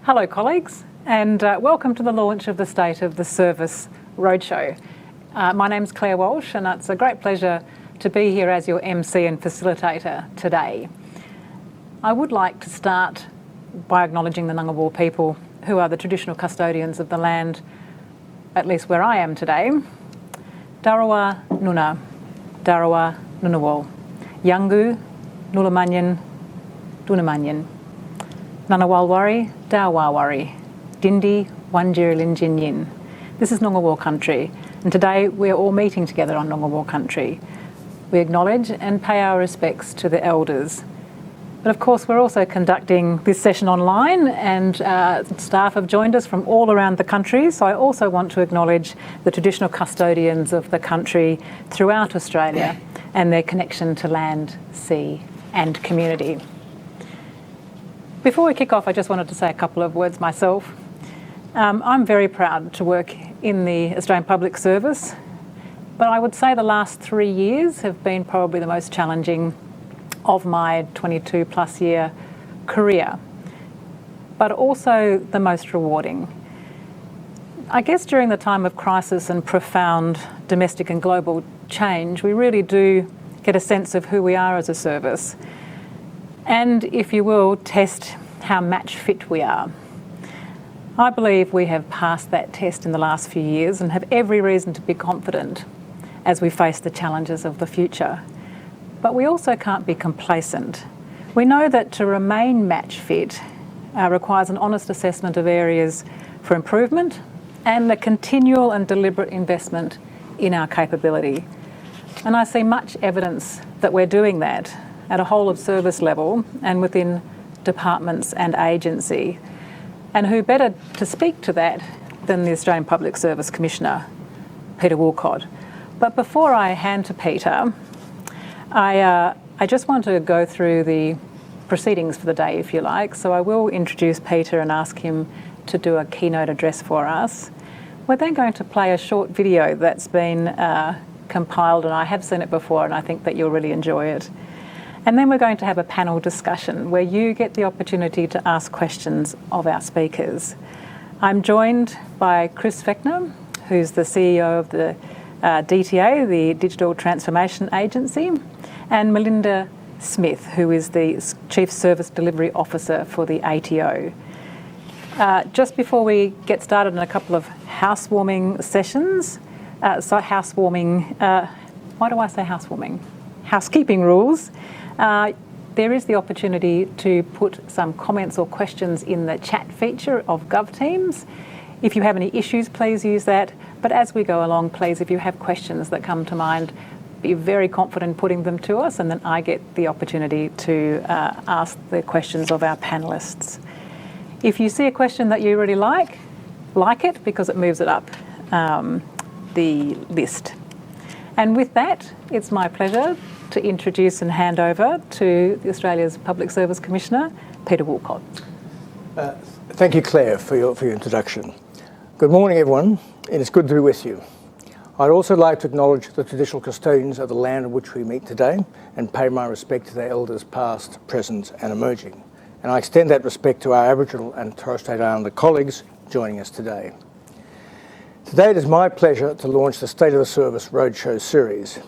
Hello colleagues, and welcome to the launch of the State of the Service Roadshow. My name's Clare Walsh, and it's a great pleasure to be here as your MC and facilitator today. I would like to start by acknowledging the Ngunnawal people, who are the traditional custodians of the land, at least where I am today. Darawa Nuna, Darawa Ngunnawal, Yangu, Nulamanyan, Dunamanyan, Ngunnawalwari, Dawawari, Dindi, Wandjerilinjinyin. This is Ngunnawal country, and today we're all meeting together on Ngunnawal country. We acknowledge and pay our respects to the elders. But of course, we're also conducting this session online, and staff have joined us from all around the country. So I also want to acknowledge the traditional custodians of the country throughout Australia and their connection to land, sea, and community. Before we kick off, I just wanted to say a couple of words myself. I'm very proud to work in the Australian Public Service, but I would say the last 3 years have been probably the most challenging of my 22 plus year career, but also the most rewarding. I guess during the time of crisis and profound domestic and global change, we really do get a sense of who we are as a service, and, if you will, test how match fit we are. I believe we have passed that test in the last few years and have every reason to be confident as we face the challenges of the future. But we also can't be complacent. We know that to remain match fit requires an honest assessment of areas for improvement and a continual and deliberate investment in our capability. And I see much evidence that we're doing that at a whole of service level and within departments and agency. And who better to speak to that than the Australian Public Service Commissioner, Peter Woolcott. But before I hand to Peter, I just want to go through the proceedings for the day, if you like. So I will introduce Peter and ask him to do a keynote address for us. We're then going to play a short video that's been compiled, and I have seen it before, and I think that you'll really enjoy it. And then we're going to have a panel discussion where you get the opportunity to ask questions of our speakers. I'm joined by Chris Fechner, who's the CEO of the DTA, the Digital Transformation Agency, and Melinda Smith, who is the Chief Service Delivery Officer for the ATO. Just before we get started on a couple of housewarming sessions, why do I say housewarming? Housekeeping rules. There is the opportunity to put some comments or questions in the chat feature of GovTeams. If you have any issues, please use that. But as we go along, please, if you have questions that come to mind, be very confident in putting them to us, and then I get the opportunity to ask the questions of our panellists. If you see a question that you really like it because it moves it up the list. And with that, it's my pleasure to introduce and hand over to Australia's Public Service Commissioner, Peter Woolcott. Thank you, Claire, for your introduction. Good morning, everyone, and it's good to be with you. I'd also like to acknowledge the traditional custodians of the land on which we meet today and pay my respect to their elders past, present and emerging. And I extend that respect to our Aboriginal and Torres Strait Islander colleagues joining us today. Today it is my pleasure to launch the State of the Service Roadshow series.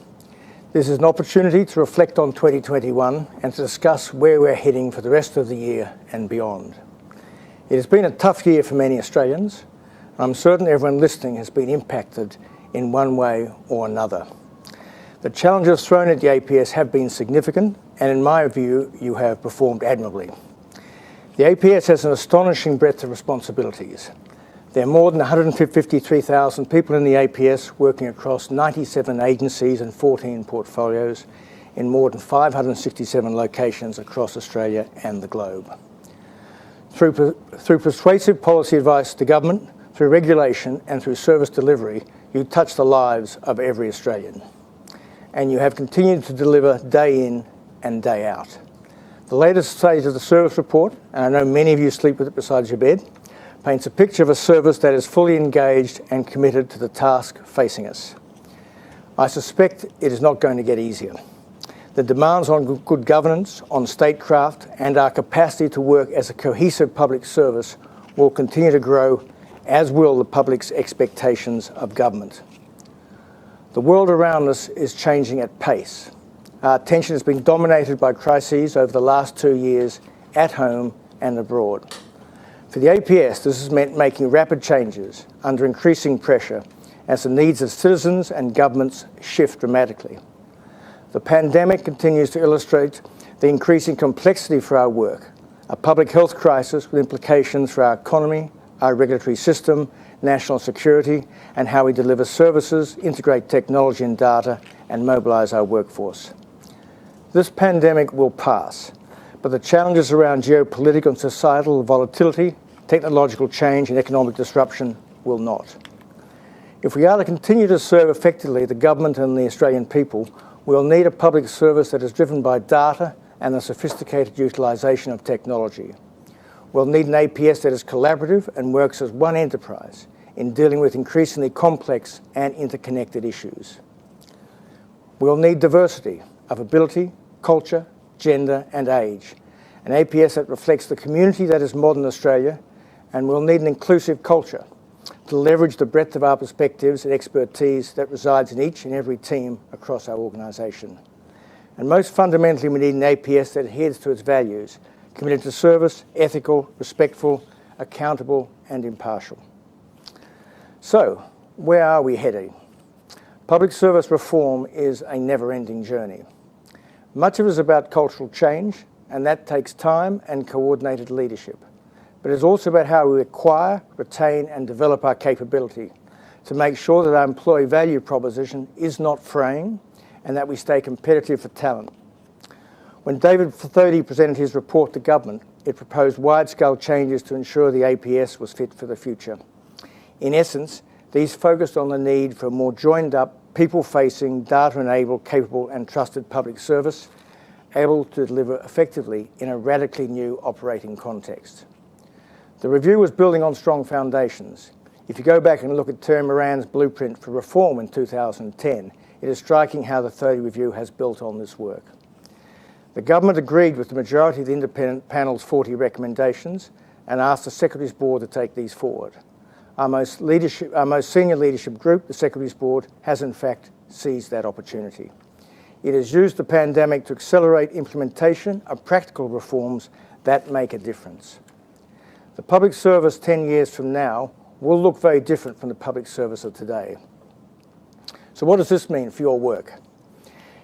This is an opportunity to reflect on 2021 and to discuss where we're heading for the rest of the year and beyond. It has been a tough year for many Australians. I'm certain everyone listening has been impacted in one way or another. The challenges thrown at the APS have been significant, and in my view, you have performed admirably. The APS has an astonishing breadth of responsibilities. There are more than 153,000 people in the APS working across 97 agencies and 14 portfolios in more than 567 locations across Australia and the globe. Through persuasive policy advice to government, through regulation and through service delivery, you touch the lives of every Australian. And you have continued to deliver day in and day out. The latest State of the Service report, and I know many of you sleep with it beside your bed, paints a picture of a service that is fully engaged and committed to the task facing us. I suspect it is not going to get easier. The demands on good governance, on statecraft, and our capacity to work as a cohesive public service will continue to grow, as will the public's expectations of government. The world around us is changing at pace. Our attention has been dominated by crises over the last 2 years, at home and abroad. For the APS, this has meant making rapid changes under increasing pressure as the needs of citizens and governments shift dramatically. The pandemic continues to illustrate the increasing complexity for our work, a public health crisis with implications for our economy, our regulatory system, national security, and how we deliver services, integrate technology and data, and mobilise our workforce. This pandemic will pass, but the challenges around geopolitical and societal volatility, technological change and economic disruption will not. If we are to continue to serve effectively the government and the Australian people, we will need a public service that is driven by data and the sophisticated utilisation of technology. We'll need an APS that is collaborative and works as one enterprise in dealing with increasingly complex and interconnected issues. We'll need diversity of ability, culture, gender and age, an APS that reflects the community that is modern Australia, and we'll need an inclusive culture to leverage the breadth of our perspectives and expertise that resides in each and every team across our organisation. And most fundamentally, we need an APS that adheres to its values, committed to service, ethical, respectful, accountable and impartial. So, where are we heading? Public service reform is a never-ending journey. Much of it is about cultural change, and that takes time and coordinated leadership. But it's also about how we acquire, retain and develop our capability to make sure that our employee value proposition is not fraying and that we stay competitive for talent. When David Thodey presented his report to government, it proposed wide-scale changes to ensure the APS was fit for the future. In essence, these focused on the need for a more joined-up, people-facing, data-enabled, capable and trusted public service, able to deliver effectively in a radically new operating context. The review was building on strong foundations. If you go back and look at Terry Moran's blueprint for reform in 2010, it is striking how the Thodey Review has built on this work. The government agreed with the majority of the independent panel's 40 recommendations and asked the Secretary's Board to take these forward. Our most senior leadership group, the Secretary's Board, has in fact seized that opportunity. It has used the pandemic to accelerate implementation of practical reforms that make a difference. The public service 10 years from now will look very different from the public service of today. So what does this mean for your work?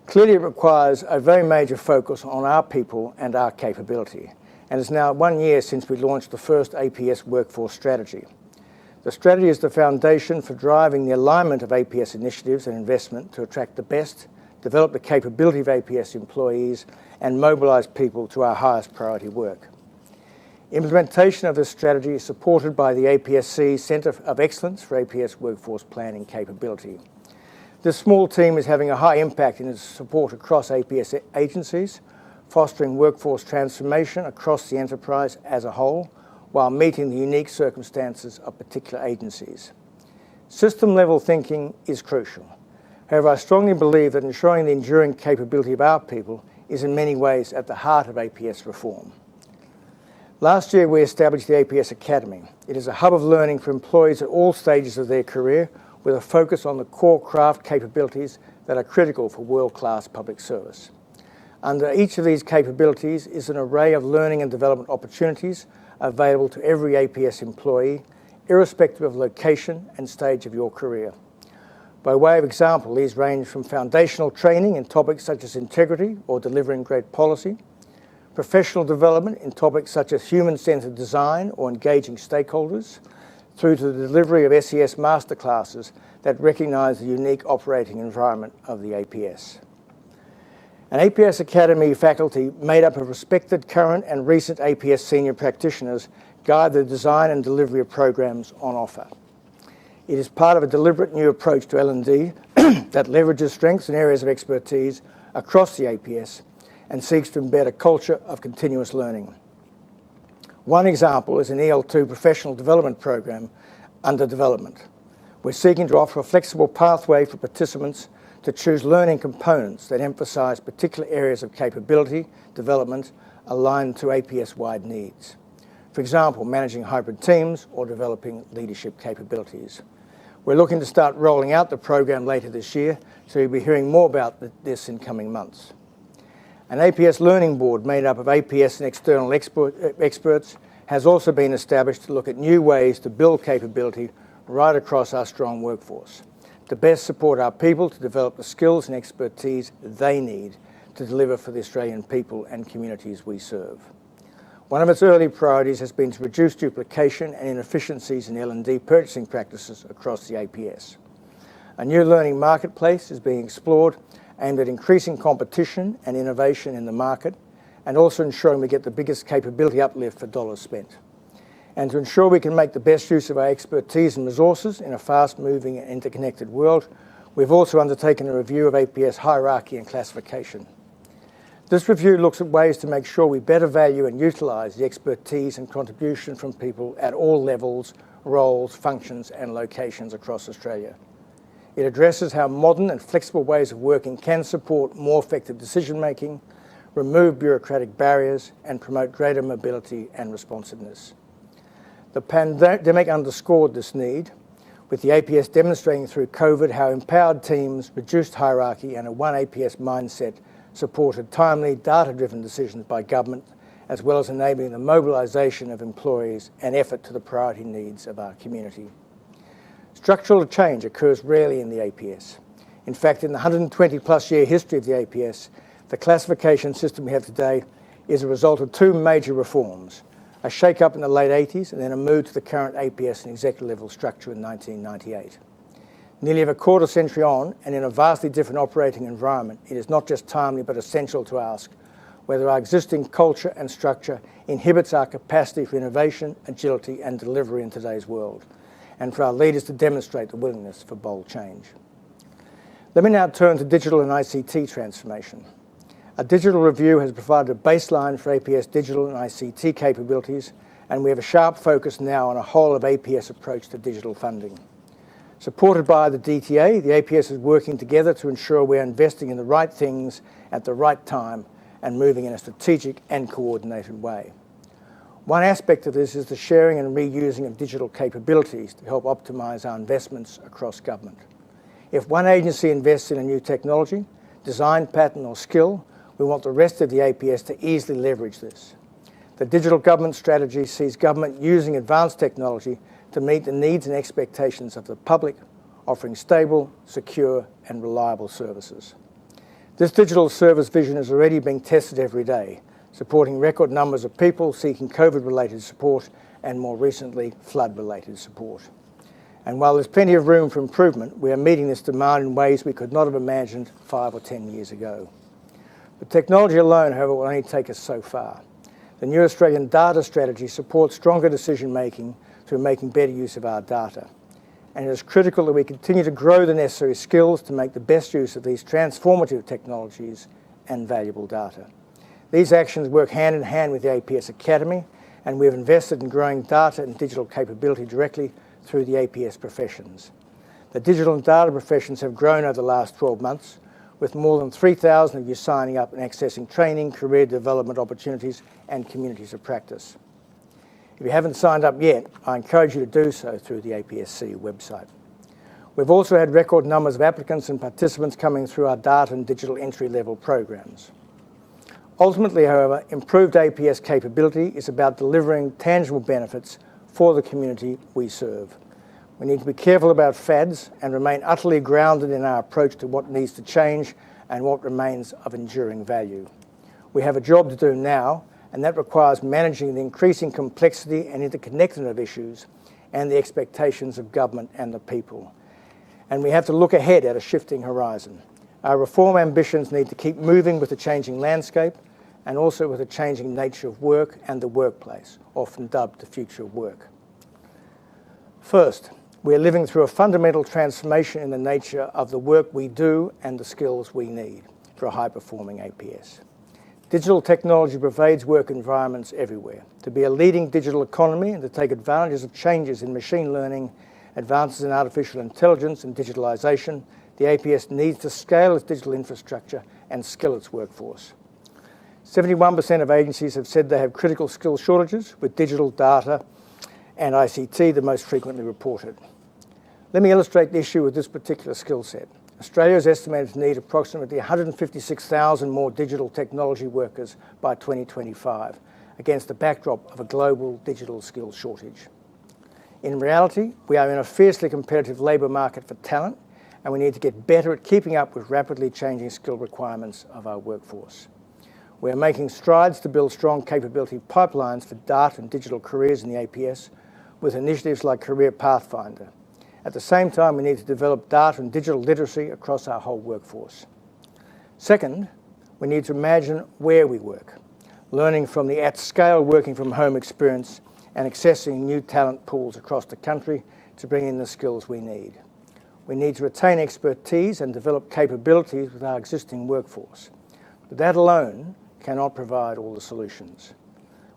Clearly it requires a very major focus on our people and our capability, and it's now 1 year since we launched the first APS workforce strategy. The strategy is the foundation for driving the alignment of APS initiatives and investment to attract the best, develop the capability of APS employees, and mobilise people to our highest priority work. Implementation of this strategy is supported by the APSC Centre of Excellence for APS Workforce Planning Capability. This small team is having a high impact in its support across APS agencies, fostering workforce transformation across the enterprise as a whole, while meeting the unique circumstances of particular agencies. System-level thinking is crucial. However, I strongly believe that ensuring the enduring capability of our people is in many ways at the heart of APS reform. Last year, we established the APS Academy. It is a hub of learning for employees at all stages of their career, with a focus on the core craft capabilities that are critical for world-class public service. Under each of these capabilities is an array of learning and development opportunities available to every APS employee, irrespective of location and stage of your career. By way of example, these range from foundational training in topics such as integrity or delivering great policy, professional development in topics such as human-centred design or engaging stakeholders, through to the delivery of SES masterclasses that recognise the unique operating environment of the APS. An APS Academy faculty made up of respected current and recent APS senior practitioners guide the design and delivery of programs on offer. It is part of a deliberate new approach to L&D that leverages strengths and areas of expertise across the APS and seeks to embed a culture of continuous learning. One example is an EL2 professional development program under development. We're seeking to offer a flexible pathway for participants to choose learning components that emphasise particular areas of capability development aligned to APS-wide needs. For example, managing hybrid teams or developing leadership capabilities. We're looking to start rolling out the program later this year, so you'll be hearing more about this in coming months. An APS learning board made up of APS and external experts has also been established to look at new ways to build capability right across our strong workforce, to best support our people to develop the skills and expertise they need to deliver for the Australian people and communities we serve. One of its early priorities has been to reduce duplication and inefficiencies in L&D purchasing practices across the APS. A new learning marketplace is being explored aimed at increasing competition and innovation in the market, and also ensuring we get the biggest capability uplift for dollars spent. And to ensure we can make the best use of our expertise and resources in a fast-moving and interconnected world, we've also undertaken a review of APS hierarchy and classification. This review looks at ways to make sure we better value and utilise the expertise and contribution from people at all levels, roles, functions and locations across Australia. It addresses how modern and flexible ways of working can support more effective decision-making, remove bureaucratic barriers and promote greater mobility and responsiveness. The pandemic underscored this need, with the APS demonstrating through COVID how empowered teams, reduced hierarchy and a oneAPS mindset supported timely, data-driven decisions by government, as well as enabling the mobilisation of employees and effort to the priority needs of our community. Structural change occurs rarely in the APS. In fact, in the 120-plus year history of the APS, the classification system we have today is a result of two major reforms, a shake-up in the late 80s and then a move to the current APS and executive level structure in 1998. Nearly a quarter century on, and in a vastly different operating environment, it is not just timely but essential to ask whether our existing culture and structure inhibits our capacity for innovation, agility and delivery in today's world, and for our leaders to demonstrate the willingness for bold change. Let me now turn to digital and ICT transformation. A digital review has provided a baseline for APS digital and ICT capabilities, and we have a sharp focus now on a whole of APS approach to digital funding. Supported by the DTA, the APS is working together to ensure we're investing in the right things at the right time and moving in a strategic and coordinated way. One aspect of this is the sharing and reusing of digital capabilities to help optimise our investments across government. If one agency invests in a new technology, design, pattern or skill, we want the rest of the APS to easily leverage this. The digital government strategy sees government using advanced technology to meet the needs and expectations of the public, offering stable, secure and reliable services. This digital service vision is already being tested every day, supporting record numbers of people seeking COVID-related support and more recently, flood-related support. And while there's plenty of room for improvement, we are meeting this demand in ways we could not have imagined 5 or 10 years ago. But technology alone, however, will only take us so far. The new Australian data strategy supports stronger decision-making through making better use of our data. And it is critical that we continue to grow the necessary skills to make the best use of these transformative technologies and valuable data. These actions work hand in hand with the APS Academy, and we have invested in growing data and digital capability directly through the APS professions. The digital and data professions have grown over the last 12 months, with more than 3,000 of you signing up and accessing training, career development opportunities and communities of practice. If you haven't signed up yet, I encourage you to do so through the APSC website. We've also had record numbers of applicants and participants coming through our data and digital entry-level programs. Ultimately, however, improved APS capability is about delivering tangible benefits for the community we serve. We need to be careful about fads and remain utterly grounded in our approach to what needs to change and what remains of enduring value. We have a job to do now, and that requires managing the increasing complexity and interconnectedness of issues and the expectations of government and the people. And we have to look ahead at a shifting horizon. Our reform ambitions need to keep moving with the changing landscape and also with the changing nature of work and the workplace, often dubbed the future of work. First, we are living through a fundamental transformation in the nature of the work we do and the skills we need for a high-performing APS. Digital technology pervades work environments everywhere. To be a leading digital economy and to take advantages of changes in machine learning, advances in artificial intelligence and digitalisation, the APS needs to scale its digital infrastructure and skill its workforce. 71% of agencies have said they have critical skill shortages, with digital, data and ICT the most frequently reported. Let me illustrate the issue with this particular skill set. Australia is estimated to need approximately 156,000 more digital technology workers by 2025, against the backdrop of a global digital skills shortage. In reality, we are in a fiercely competitive labour market for talent, and we need to get better at keeping up with rapidly changing skill requirements of our workforce. We are making strides to build strong capability pipelines for data and digital careers in the APS, with initiatives like Career Pathfinder. At the same time, we need to develop data and digital literacy across our whole workforce. Second, we need to imagine where we work, learning from the at-scale working from home experience and accessing new talent pools across the country to bring in the skills we need. We need to retain expertise and develop capabilities with our existing workforce, but that alone cannot provide all the solutions.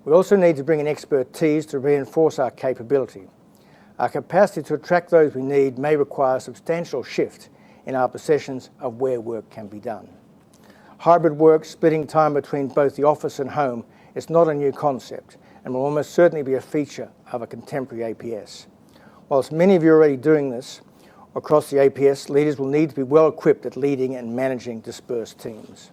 We also need to bring in expertise to reinforce our capability. Our capacity to attract those we need may require a substantial shift in our perceptions of where work can be done. Hybrid work, splitting time between both the office and home, is not a new concept and will almost certainly be a feature of a contemporary APS. Whilst many of you are already doing this across the APS, leaders will need to be well equipped at leading and managing dispersed teams.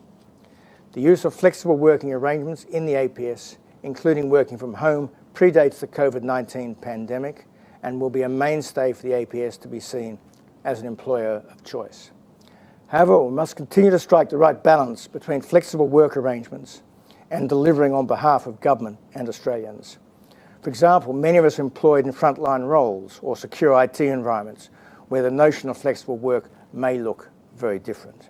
The use of flexible working arrangements in the APS, including working from home, predates the COVID-19 pandemic and will be a mainstay for the APS to be seen as an employer of choice. However, we must continue to strike the right balance between flexible work arrangements and delivering on behalf of government and Australians. For example, many of us are employed in frontline roles or secure IT environments where the notion of flexible work may look very different.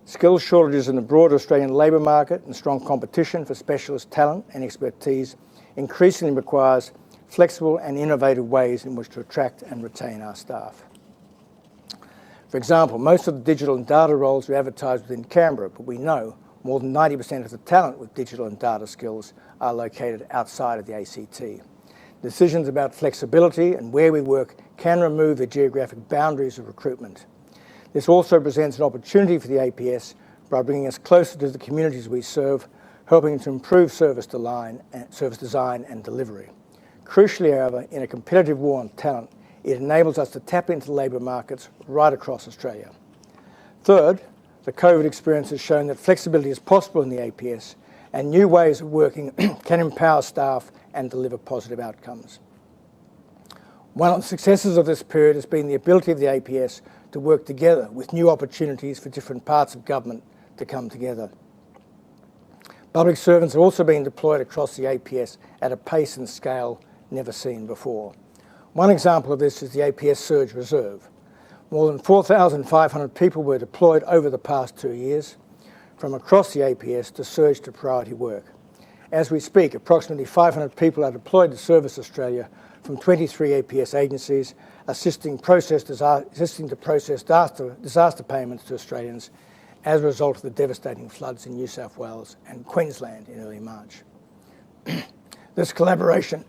Skills shortages in the broader Australian labour market and strong competition for specialist talent and expertise increasingly requires flexible and innovative ways in which to attract and retain our staff. For example, most of the digital and data roles are advertised within Canberra, but we know more than 90% of the talent with digital and data skills are located outside of the ACT. Decisions about flexibility and where we work can remove the geographic boundaries of recruitment. This also presents an opportunity for the APS by bringing us closer to the communities we serve, helping to improve service design and delivery. Crucially, however, in a competitive war on talent, it enables us to tap into labour markets right across Australia. Third, the COVID experience has shown that flexibility is possible in the APS and new ways of working can empower staff and deliver positive outcomes. One of the successes of this period has been the ability of the APS to work together with new opportunities for different parts of government to come together. Public servants have also been deployed across the APS at a pace and scale never seen before. One example of this is the APS Surge Reserve. More than 4,500 people were deployed over the past 2 years from across the APS to surge to priority work. As we speak, approximately 500 people are deployed to Service Australia from 23 APS agencies, assisting to process disaster payments to Australians as a result of the devastating floods in New South Wales and Queensland in early March. This collaboration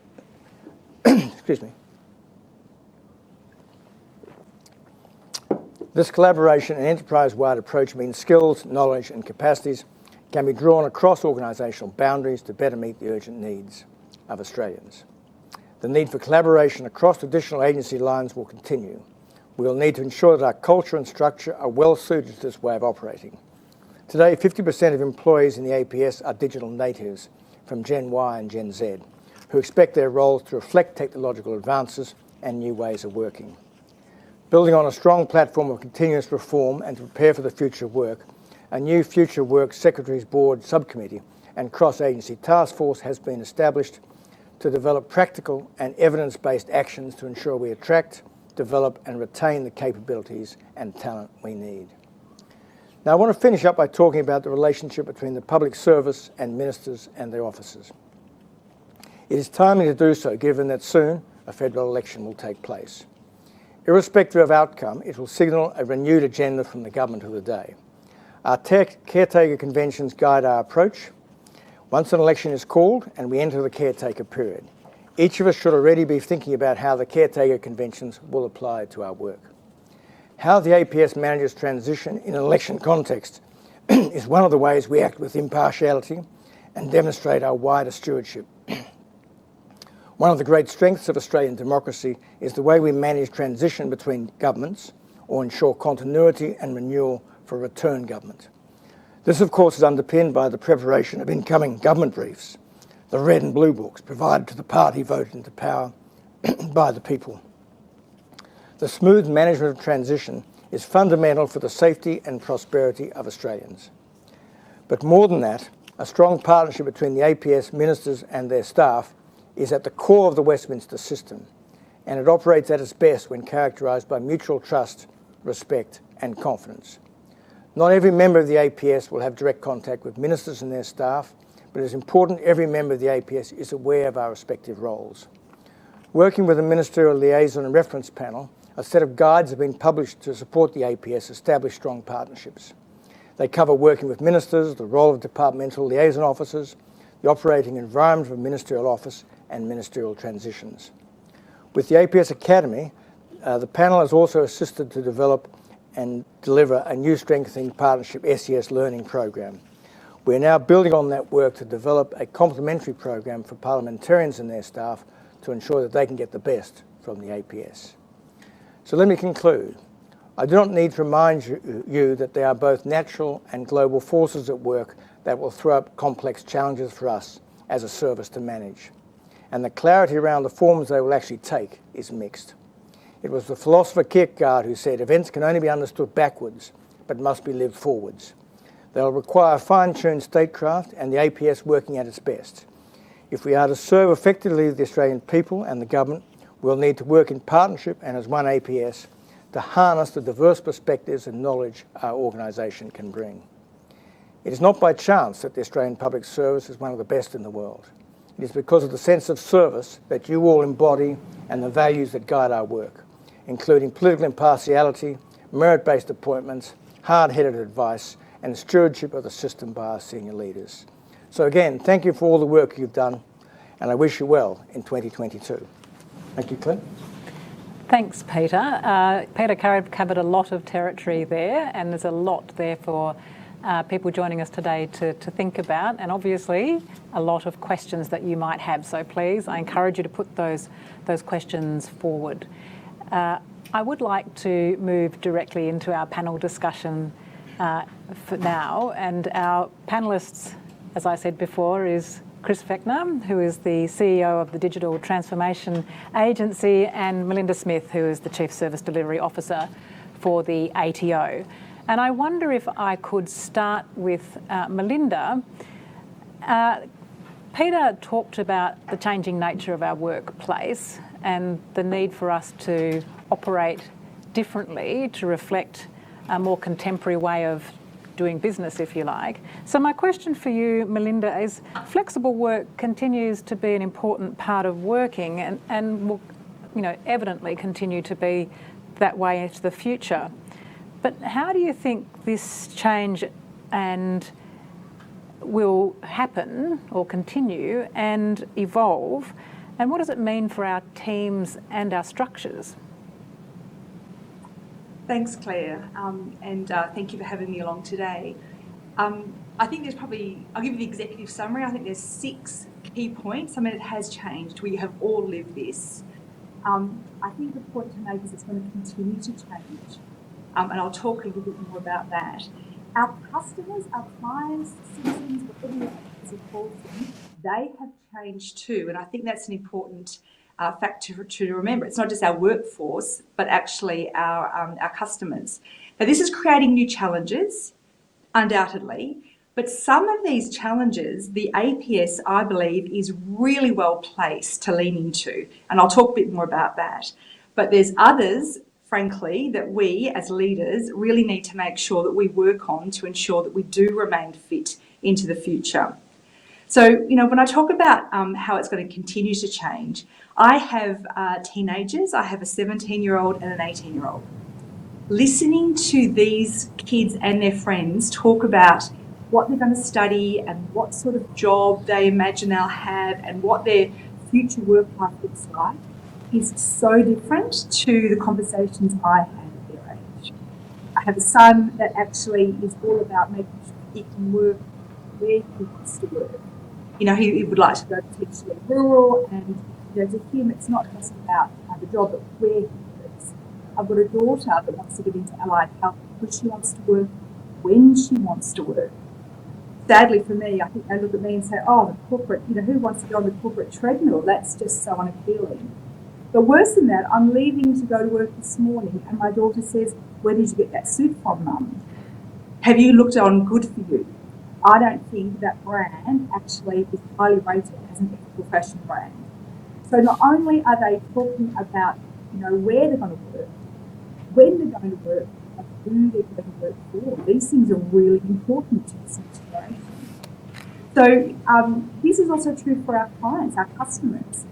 This collaboration and enterprise-wide approach means skills, knowledge and capacities can be drawn across organisational boundaries to better meet the urgent needs of Australians. The need for collaboration across traditional agency lines will continue. We will need to ensure that our culture and structure are well suited to this way of operating. Today, 50% of employees in the APS are digital natives from Gen Y and Gen Z, who expect their roles to reflect technological advances and new ways of working. Building on a strong platform of continuous reform and to prepare for the future of work, a new Future Work Secretaries Board subcommittee and cross-agency task force has been established to develop practical and evidence-based actions to ensure we attract, develop and retain the capabilities and talent we need. Now I want to finish up by talking about the relationship between the public service and ministers and their officers. It is timely to do so given that soon a federal election will take place. Irrespective of outcome, it will signal a renewed agenda from the government of the day. Our caretaker conventions guide our approach. Once an election is called and we enter the caretaker period, each of us should already be thinking about how the caretaker conventions will apply to our work. How the APS manages transition in an election context is one of the ways we act with impartiality and demonstrate our wider stewardship. One of the great strengths of Australian democracy is the way we manage transition between governments or ensure continuity and renewal for a return government. This, of course, is underpinned by the preparation of incoming government briefs, the red and blue books provided to the party voted into power by the people. The smooth management of transition is fundamental for the safety and prosperity of Australians. But more than that, a strong partnership between the APS ministers and their staff is at the core of the Westminster system, and it operates at its best when characterised by mutual trust, respect and confidence. Not every member of the APS will have direct contact with ministers and their staff, but it is important every member of the APS is aware of our respective roles. Working with the Ministerial Liaison and Reference Panel, a set of guides have been published to support the APS establish strong partnerships. They cover working with ministers, the role of departmental liaison officers, the operating environment of a ministerial office and ministerial transitions. With the APS Academy, the panel has also assisted to develop and deliver a new Strengthening Partnership SES learning program. We're now building on that work to develop a complementary program for parliamentarians and their staff to ensure that they can get the best from the APS. So let me conclude. I do not need to remind you that there are both natural and global forces at work that will throw up complex challenges for us as a service to manage. And the clarity around the forms they will actually take is mixed. It was the philosopher Kierkegaard who said, events can only be understood backwards, but must be lived forwards. They'll require fine-tuned statecraft and the APS working at its best. If we are to serve effectively the Australian people and the government, we'll need to work in partnership and as one APS to harness the diverse perspectives and knowledge our organisation can bring. It is not by chance that the Australian Public Service is one of the best in the world. It is because of the sense of service that you all embody and the values that guide our work, including political impartiality, merit-based appointments, hard-headed advice, and stewardship of the system by our senior leaders. So again, thank you for all the work you've done, and I wish you well in 2022. Thank you, Claire. Thanks, Peter. Peter covered a lot of territory there, and there's a lot there for people joining us today to think about, and obviously a lot of questions that you might have. So please, I encourage you to put those questions forward. I would like to move directly into our panel discussion for now, and our panellists, as I said before, is Chris Fechner, who is the CEO of the Digital Transformation Agency, and Melinda Smith, who is the Chief Service Delivery Officer for the ATO. And I wonder if I could start with Melinda. Peter talked about the changing nature of our workplace and the need for us to operate differently to reflect a more contemporary way of doing business, if you like. So my question for you, Melinda, is flexible work continues to be an important part of working and will, evidently continue to be that way into the future. But how do you think this change will happen or continue and evolve? And what does it mean for our teams and our structures? Thanks, Claire, and thank you for having me along today. I think there's I'll give you the executive summary. I think there's 6 key points. It has changed. We have all lived this. I think the point to make is it's going to continue to change. And I'll talk a little bit more about that. Our customers, our clients, citizens, whatever you call them, they have changed too. And I think that's an important fact to remember. It's not just our workforce, but actually our customers. Now, this is creating new challenges, undoubtedly. But some of these challenges, the APS, I believe, is really well placed to lean into. And I'll talk a bit more about that. But there's others, frankly, that we as leaders really need to make sure that we work on to ensure that we do remain fit into the future. So, when I talk about how it's going to continue to change, I have teenagers. I have a 17-year-old and an 18-year-old. Listening to these kids and their friends talk about what they're going to study and what sort of job they imagine they'll have and what their future work life looks like is so different to the conversations I had at their age. I have a son that actually is all about making sure he can work where he wants to work. he would like to go potentially rural, and to him it's not just about the job, but where he works. I've got a daughter that wants to get into allied health because she wants to work when she wants to work. Sadly for me, I think they look at me and say, oh, the corporate, who wants to go on the corporate treadmill? That's just so unappealing. But worse than that, I'm leaving to go to work this morning and my daughter says, where did you get that suit from, Mum? Have you looked on Good For You? I don't think that brand actually is highly rated as an ethical fashion brand. So not only are they talking about, where they're going to work, when they're going to work, and who they're going to work for. These things are really important to this next generation. So this is also true for our clients, our customers.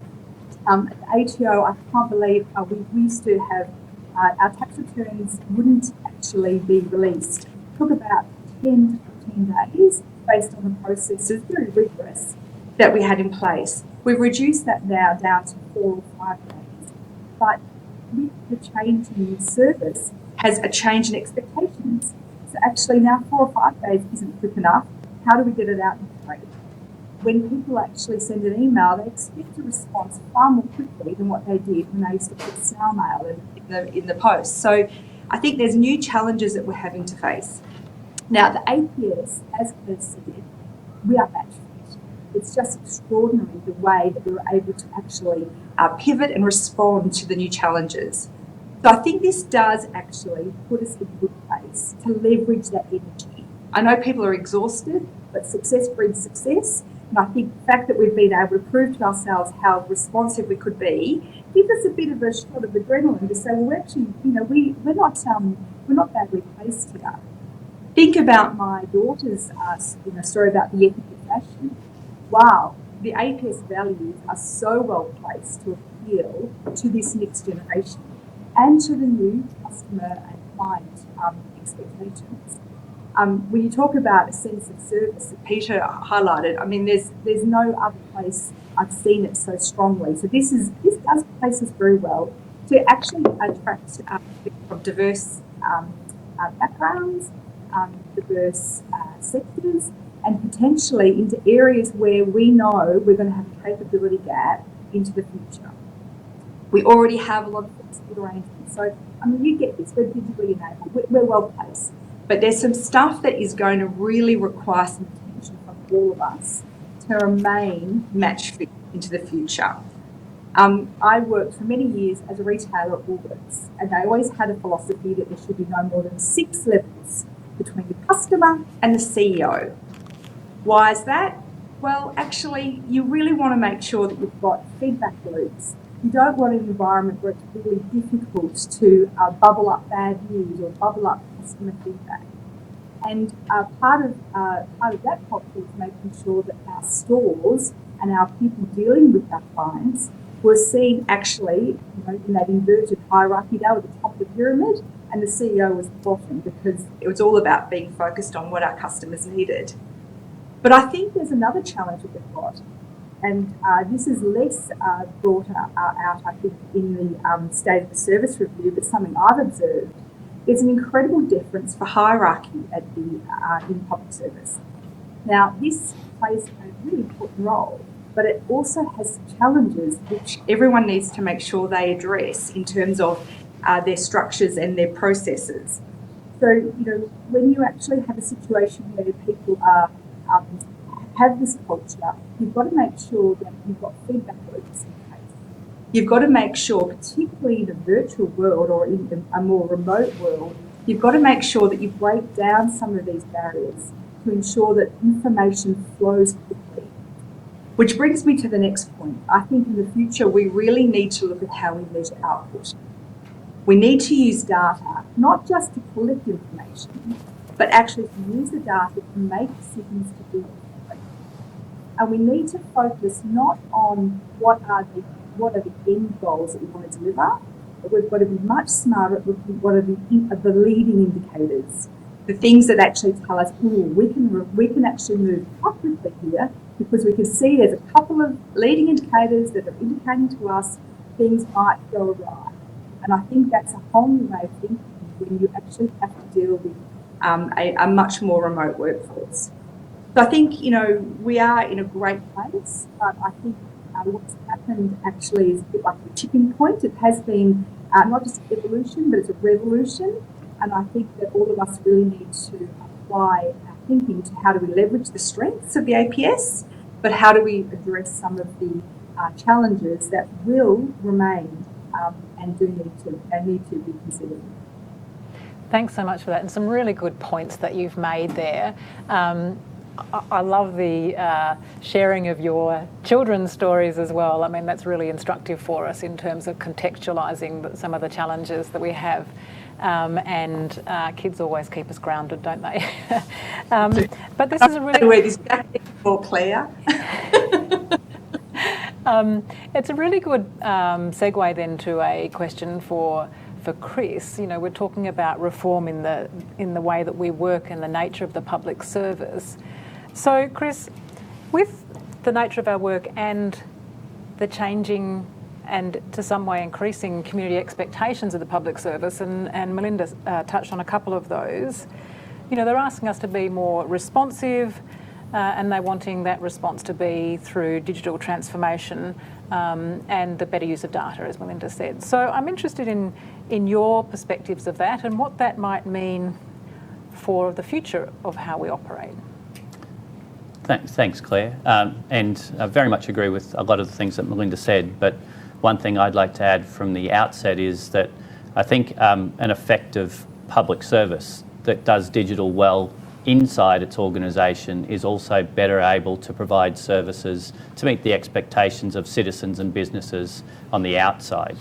At the ATO, I can't believe we used to have our tax returns wouldn't actually be released. It took about 10 to 15 days based on the processes, very rigorous, that we had in place. We've reduced that now down to 4 or 5 days. But with the change in the service has a change in expectations. So actually now 4 or 5 days isn't quick enough. How do we get it out in 3? When people actually send an email, they expect a response far more quickly than what they did when they used to put snail mail in the post. So I think there's new challenges that we're having to face. Now, the APS, as Claire said, we are match fit. It's just extraordinary the way that we were able to actually pivot and respond to the new challenges. So I think this does actually put us in a good place to leverage that energy. I know people are exhausted, but success breeds success. And I think the fact that we've been able to prove to ourselves how responsive we could be gives us a bit of a shot of adrenaline to say, well, we're actually, we're not badly placed here. Think about my daughter's story about the ethical fashion. Wow, the APS values are so well placed to appeal to this next generation and to the new customer and client expectations. When you talk about a sense of service that Peter highlighted, I mean, there's no other place I've seen it so strongly. So this does place us very well to actually attract people from diverse backgrounds, diverse sectors, and potentially into areas where we know we're going to have a capability gap into the future. We already have a lot of flexible arrangements. So, you get this, we're digitally enabled, we're well placed. But there's some stuff that is going to really require some attention from all of us to remain match fit into the future. I worked for many years as a retailer at Woolcott, and they always had a philosophy that there should be no more than 6 levels between the customer and the CEO. Why is that? Well, actually, you really want to make sure that you've got feedback loops. You don't want an environment where it's really difficult to bubble up bad news or bubble up customer feedback. And part of that culture is making sure that our stores and our people dealing with our clients were seen actually, in that inverted hierarchy. They were the top of the pyramid and the CEO was the bottom, because it was all about being focused on what our customers needed. But I think there's another challenge that we've got. And this is less brought out, I think, in the State of the Service Review, but something I've observed. There's an incredible difference for hierarchy at in public service. Now, this plays a really important role, but it also has some challenges which everyone needs to make sure they address in terms of their structures and their processes. So, when you actually have a situation where people have this culture, you've got to make sure that you've got feedback loops in place. You've got to make sure, particularly in a virtual world or in a more remote world, you've got to make sure that you break down some of these barriers to ensure that information flows quickly. Which brings me to the next point. I think in the future, we really need to look at how we measure output. We need to use data, not just to collect information, but actually to use the data to make decisions to do. And we need to focus not on what are the end goals that we want to deliver, but we've got to be much smarter at looking at what are the leading indicators, the things that actually tell us, we can actually move quite quickly here because we can see there's a couple of leading indicators that are indicating to us things might go awry. And I think that's a whole new way of thinking when you actually have to deal with a much more remote workforce. So I think, we are in a great place, but I think what's happened actually is a bit like a tipping point. It has been not just evolution, but it's a revolution. And I think that all of us really need to apply our thinking to how do we leverage the strengths of the APS, but how do we address some of the challenges that will remain and need to be considered. Thanks so much for that, and some really good points that you've made there. I love the sharing of your children's stories as well. I mean, that's really instructive for us in terms of contextualising some of the challenges that we have. And kids always keep us grounded, don't they? But this is a really... Wear this jacket for Clare. It's a really good segue then to a question for Chris. We're talking about reform in the way that we work and the nature of the public service. So, Chris, with the nature of our work and the changing and to some way increasing community expectations of the public service, and Melinda touched on a couple of those, they're asking us to be more responsive and they're wanting that response to be through digital transformation and the better use of data, as Melinda said. So I'm interested in your perspectives of that and what that might mean for the future of how we operate. Thanks, Claire. And I very much agree with a lot of the things that Melinda said, but one thing I'd like to add from the outset is that I think an effective public service that does digital well inside its organisation is also better able to provide services to meet the expectations of citizens and businesses on the outside.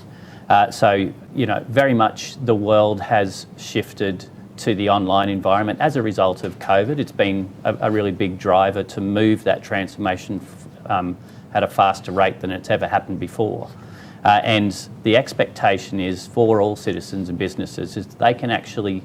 So, very much the world has shifted to the online environment as a result of COVID. It's been a really big driver to move that transformation at a faster rate than it's ever happened before. And the expectation is for all citizens and businesses is that they can actually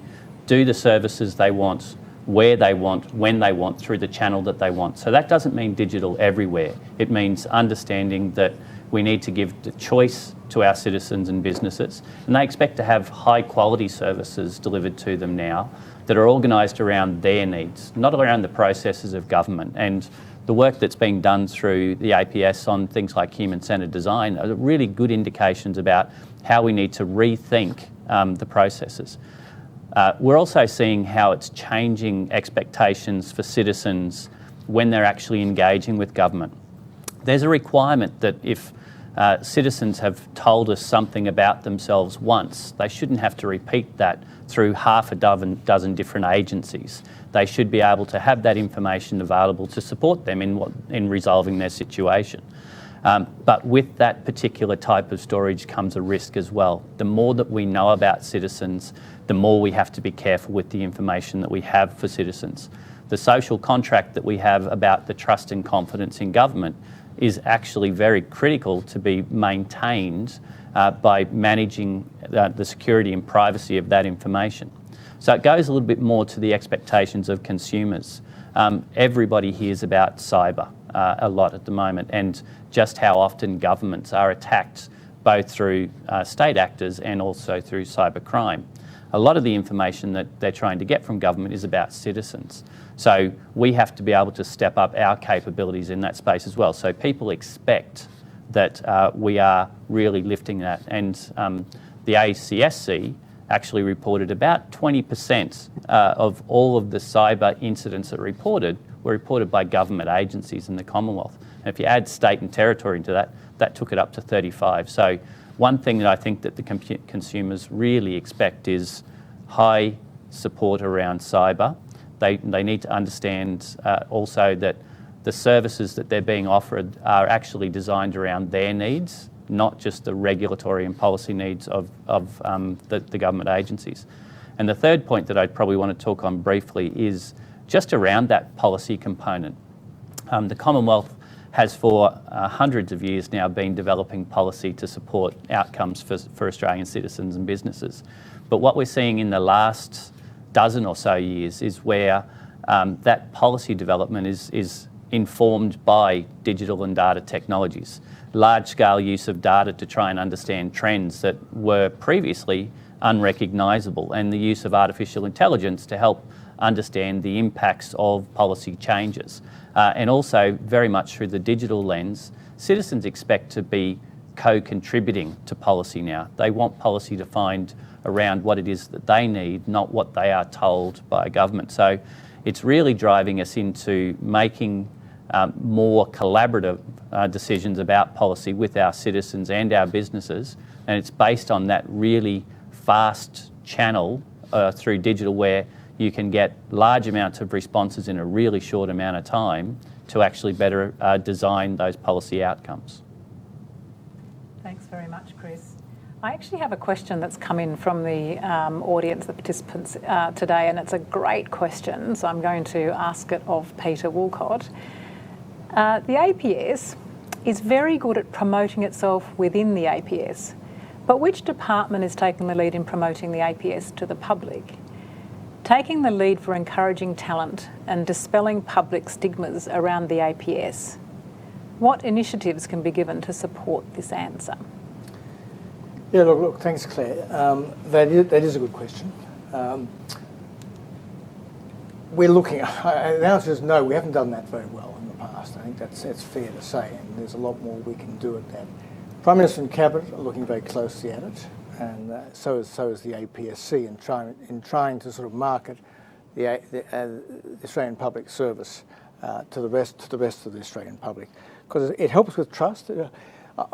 do the services they want, where they want, when they want, through the channel that they want. So that doesn't mean digital everywhere. It means understanding that we need to give the choice to our citizens and businesses, and they expect to have high quality services delivered to them now that are organised around their needs, not around the processes of government. And the work that's being done through the APS on things like human-centred design are really good indications about how we need to rethink the processes. We're also seeing how it's changing expectations for citizens when they're actually engaging with government. There's a requirement that if citizens have told us something about themselves once, they shouldn't have to repeat that through half a dozen different agencies. They should be able to have that information available to support them in resolving their situation. But with that particular type of storage comes a risk as well. The more that we know about citizens, the more we have to be careful with the information that we have for citizens. The social contract that we have about the trust and confidence in government is actually very critical to be maintained by managing the security and privacy of that information. So it goes a little bit more to the expectations of consumers. Everybody hears about cyber a lot at the moment, and just how often governments are attacked both through state actors and also through cybercrime. A lot of the information that they're trying to get from government is about citizens. So we have to be able to step up our capabilities in that space as well. So people expect that we are really lifting that. And the ACSC actually reported about 20% of all of the cyber incidents that were reported by government agencies in the Commonwealth. And if you add state and territory into that, that took it up to 35. So one thing that I think that the consumers really expect is high support around cyber. They need to understand also that the services that they're being offered are actually designed around their needs, not just the regulatory and policy needs of the government agencies. And the third point that I'd probably want to talk on briefly is just around that policy component. The Commonwealth has for hundreds of years now been developing policy to support outcomes for Australian citizens and businesses. But what we're seeing in the last dozen or so years is where that policy development is informed by digital and data technologies. Large-scale use of data to try and understand trends that were previously unrecognisable, and the use of artificial intelligence to help understand the impacts of policy changes. And also, very much through the digital lens, citizens expect to be co-contributing to policy now. They want policy to find around what it is that they need, not what they are told by government. So it's really driving us into making more collaborative decisions about policy with our citizens and our businesses, and it's based on that really fast channel through digital where you can get large amounts of responses in a really short amount of time to actually better design those policy outcomes. Thanks very much, Chris. I actually have a question that's come in from the audience, the participants today, and it's a great question, so I'm going to ask it of Peter Woolcott. The APS is very good at promoting itself within the APS, but which department is taking the lead in promoting the APS to the public? Taking the lead for encouraging talent and dispelling public stigmas around the APS. What initiatives can be given to support this answer? Yeah, look, thanks, Claire. That is a good question. We're looking, the answer is no, we haven't done that very well in the past. I think that's fair to say, and there's a lot more we can do at that. Prime Minister and Cabinet are looking very closely at it, and so is the APSC in trying to sort of market the Australian Public Service to the rest of the Australian public, because it helps with trust.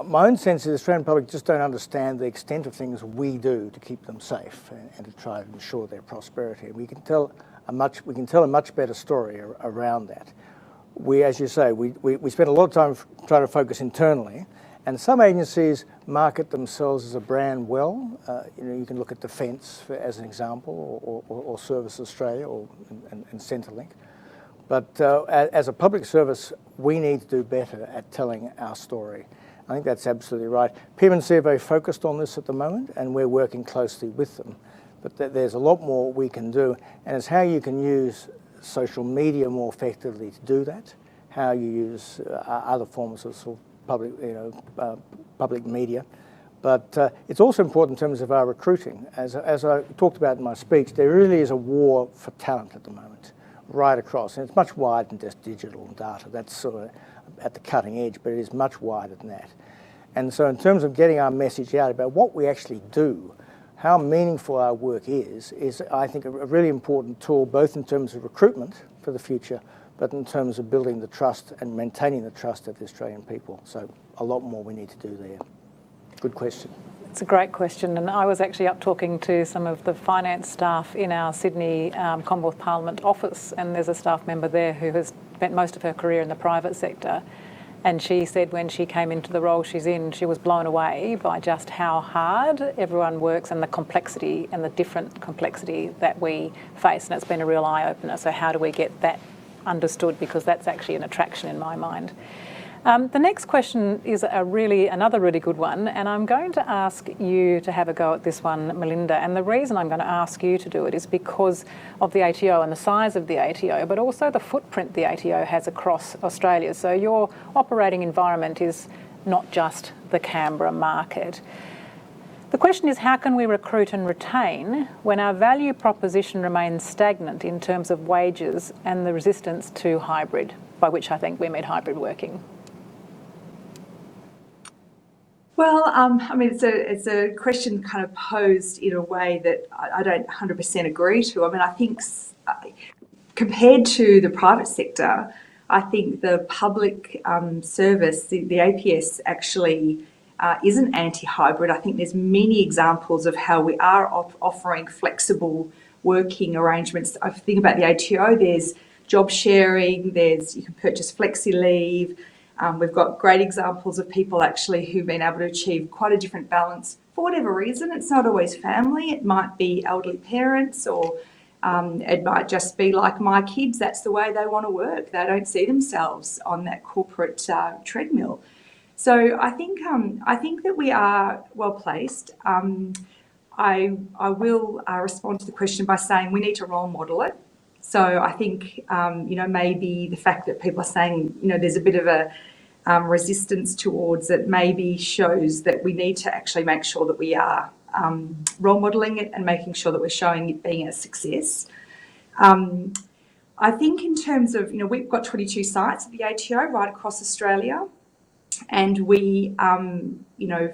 My own sense is the Australian public just don't understand the extent of things we do to keep them safe and to try to ensure their prosperity. We can tell a much better story around that. As you say, we spend a lot of time trying to focus internally, and some agencies market themselves as a brand well. You can look at Defence as an example, or Service Australia, and Centrelink. But as a public service, we need to do better at telling our story. I think that's absolutely right. Emcee are very focused on this at the moment, and we're working closely with them. But there's a lot more we can do, and it's how you can use social media more effectively to do that, how you use other forms of sort of public media. But it's also important in terms of our recruiting. As I talked about in my speech, there really is a war for talent at the moment, right across, and it's much wider than just digital and data. That's sort of at the cutting edge, but it is much wider than that. And so in terms of getting our message out about what we actually do, how meaningful our work is I think a really important tool, both in terms of recruitment for the future, but in terms of building the trust and maintaining the trust of the Australian people. So a lot more we need to do there. Good question. It's a great question, and I was actually up talking to some of the finance staff in our Sydney Commonwealth Parliament office, and there's a staff member there who has spent most of her career in the private sector, and she said when she came into the role she's in, she was blown away by just how hard everyone works and the complexity and the different complexity that we face, and it's been a real eye-opener. So how do we get that understood, because that's actually an attraction in my mind. The next question is another really good one, and I'm going to ask you to have a go at this one, Melinda. And the reason I'm going to ask you to do it is because of the ATO and the size of the ATO, but also the footprint the ATO has across Australia. So your operating environment is not just the Canberra market. The question is, how can we recruit and retain when our value proposition remains stagnant in terms of wages and the resistance to hybrid, by which I think we mean hybrid working? Well, I mean, it's a question kind of posed in a way that I don't 100% agree to. I mean, I think compared to the private sector, I think the public service, the APS actually isn't anti-hybrid. I think there's many examples of how we are offering flexible working arrangements. I think about the ATO, there's job sharing, you can purchase flexi leave. We've got great examples of people actually who've been able to achieve quite a different balance for whatever reason. It's not always family, it might be elderly parents, or it might just be like my kids, that's the way they want to work. They don't see themselves on that corporate treadmill. So I think that we are well placed. I will respond to the question by saying we need to role model it. So I think, maybe the fact that people are saying, there's a bit of a resistance towards it maybe shows that we need to actually make sure that we are role modelling it and making sure that we're showing it being a success. I think in terms of, we've got 22 sites at the ATO right across Australia, and we,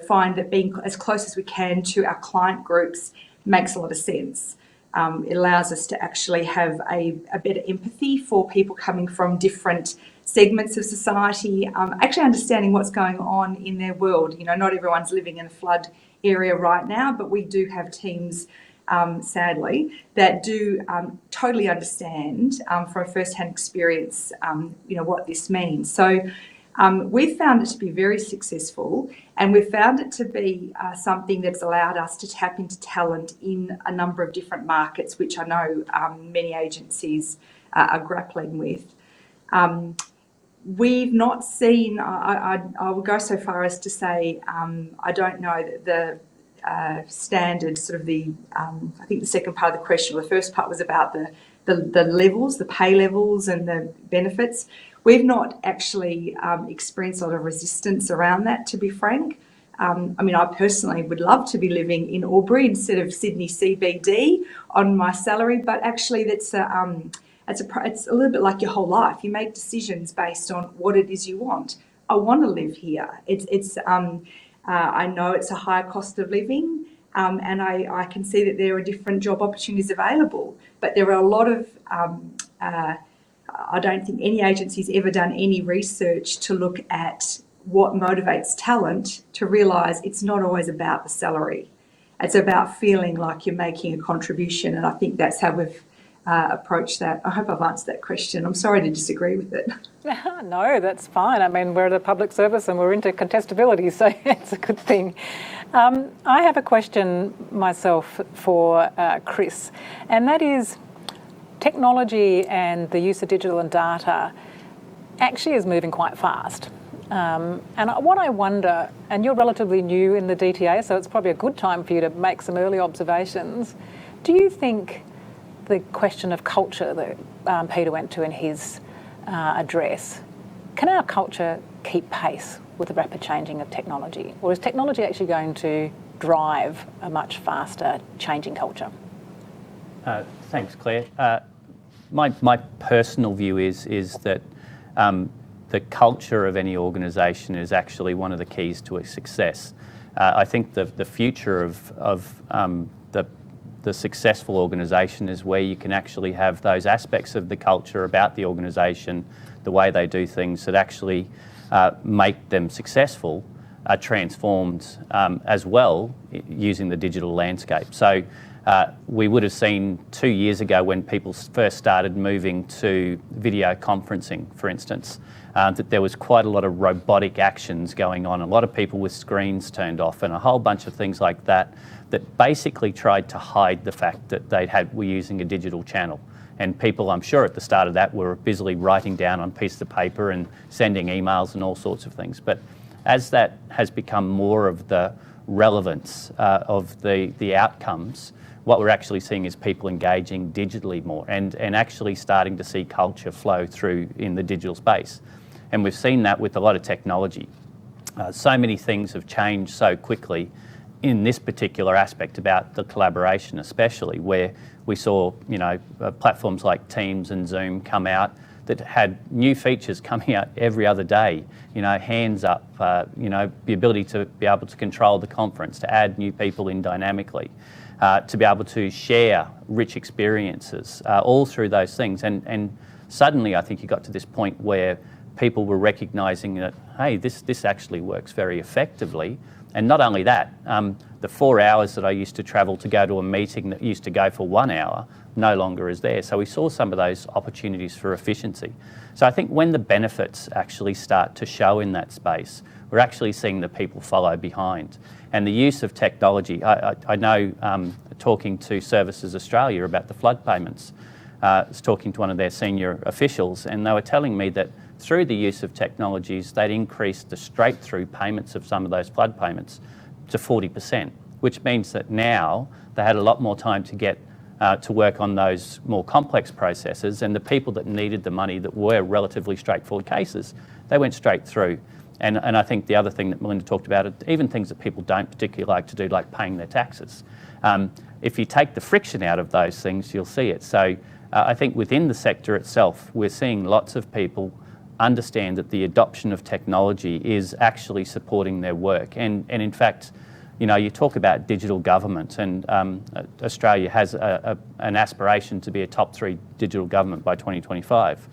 find that being as close as we can to our client groups makes a lot of sense. It allows us to actually have a better empathy for people coming from different segments of society, actually understanding what's going on in their world. Not everyone's living in a flood area right now, but we do have teams, sadly, that do totally understand from a first-hand experience, what this means. So we've found it to be very successful, and we've found it to be something that's allowed us to tap into talent in a number of different markets, which I know many agencies are grappling with. We've not seen, I will go so far as to say, I don't know that the standard sort of I think the second part of the question, or the first part was about the levels, the pay levels and the benefits. We've not actually experienced a lot of resistance around that, to be frank. I personally would love to be living in Albury instead of Sydney CBD on my salary, but actually it's a little bit like your whole life. You make decisions based on what it is you want. I want to live here. I know it's a higher cost of living, and I can see that there are different job opportunities available, but there are a lot of I don't think any agency's ever done any research to look at what motivates talent to realise it's not always about the salary. It's about feeling like you're making a contribution, and I think that's how we've approached that. I hope I've answered that question. I'm sorry to disagree with it. No, that's fine. We're at a public service and we're into contestability, so it's a good thing. I have a question myself for Chris, and that is, technology and the use of digital and data actually is moving quite fast. And what I wonder, and you're relatively new in the DTA, so it's probably a good time for you to make some early observations. Do you think the question of culture that Peter went to in his address, can our culture keep pace with the rapid changing of technology? Or is technology actually going to drive a much faster changing culture? Thanks, Claire. My personal view is that the culture of any organisation is actually one of the keys to its success. I think the future of the successful organisation is where you can actually have those aspects of the culture about the organisation, the way they do things, that actually make them successful, are transformed as well using the digital landscape. So we would have seen 2 years ago when people first started moving to video conferencing, for instance, that there was quite a lot of robotic actions going on, a lot of people with screens turned off and a whole bunch of things like that basically tried to hide the fact that were using a digital channel. And people, I'm sure at the start of that, were busily writing down on pieces of paper and sending emails and all sorts of things. But as that has become more of the relevance of the outcomes, what we're actually seeing is people engaging digitally more and actually starting to see culture flow through in the digital space. And we've seen that with a lot of technology. So many things have changed so quickly in this particular aspect about the collaboration, especially where we saw, platforms like Teams and Zoom come out that had new features coming out every other day, hands up, the ability to be able to control the conference, to add new people in dynamically, to be able to share rich experiences, all through those things. And suddenly I think you got to this point where people were recognising that, hey, this actually works very effectively. And not only that, the 4 hours that I used to travel to go to a meeting that used to go for 1 hour no longer is there. So we saw some of those opportunities for efficiency. So I think when the benefits actually start to show in that space, we're actually seeing the people follow behind. And the use of technology, I know talking to Services Australia about the flood payments, I was talking to one of their senior officials, and they were telling me that through the use of technologies, they'd increased the straight-through payments of some of those flood payments to 40%, which means that now they had a lot more time to get to work on those more complex processes, and the people that needed the money that were relatively straightforward cases, they went straight through. And I think the other thing that Melinda talked about, even things that people don't particularly like to do, like paying their taxes. If you take the friction out of those things, you'll see it. So I think within the sector itself, we're seeing lots of people understand that the adoption of technology is actually supporting their work. And in fact, you talk about digital government, and Australia has an aspiration to be a top 3 digital government by 2025.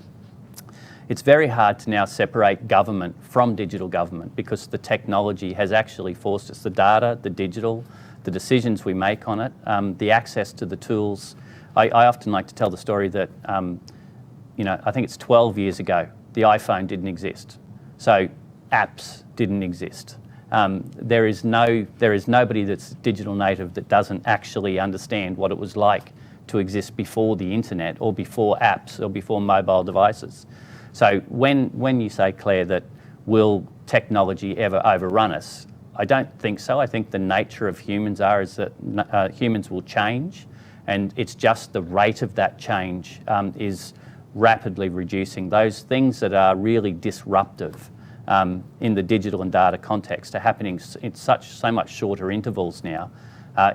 It's very hard to now separate government from digital government because the technology has actually forced us, the data, the digital, the decisions we make on it, the access to the tools. I often like to tell the story that, I think it's 12 years ago, the iPhone didn't exist. So apps didn't exist. There is nobody that's digital native that doesn't actually understand what it was like to exist before the internet or before apps or before mobile devices. So when you say, Claire, that will technology ever overrun us, I don't think so. I think the nature of humans is that humans will change, and it's just the rate of that change is rapidly reducing. Those things that are really disruptive in the digital and data context are happening in so much shorter intervals now.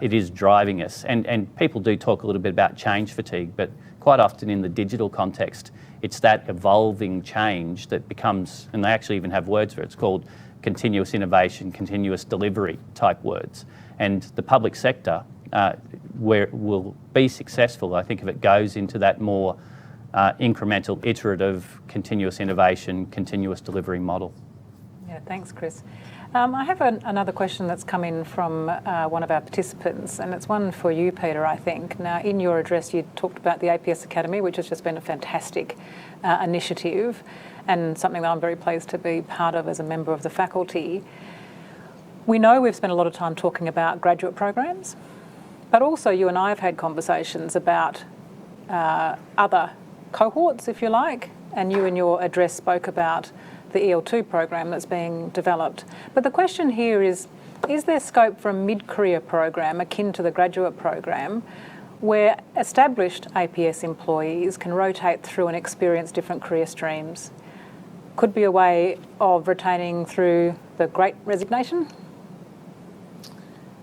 It is driving us. And people do talk a little bit about change fatigue, but quite often in the digital context, it's that evolving change that becomes, and they actually even have words for it, it's called continuous innovation, continuous delivery type words. And the public sector will be successful, I think, if it goes into that more incremental, iterative, continuous innovation, continuous delivery model. Yeah, thanks, Chris. I have another question that's come in from one of our participants, and it's one for you, Peter, I think. Now, in your address, you talked about the APS Academy, which has just been a fantastic initiative and something that I'm very pleased to be part of as a member of the faculty. We know we've spent a lot of time talking about graduate programs, but also you and I have had conversations about other cohorts, if you like, and you in your address spoke about the EL2 program that's being developed. But the question here is there scope for a mid-career program akin to the graduate program where established APS employees can rotate through and experience different career streams? Could be a way of retaining through the Great Resignation?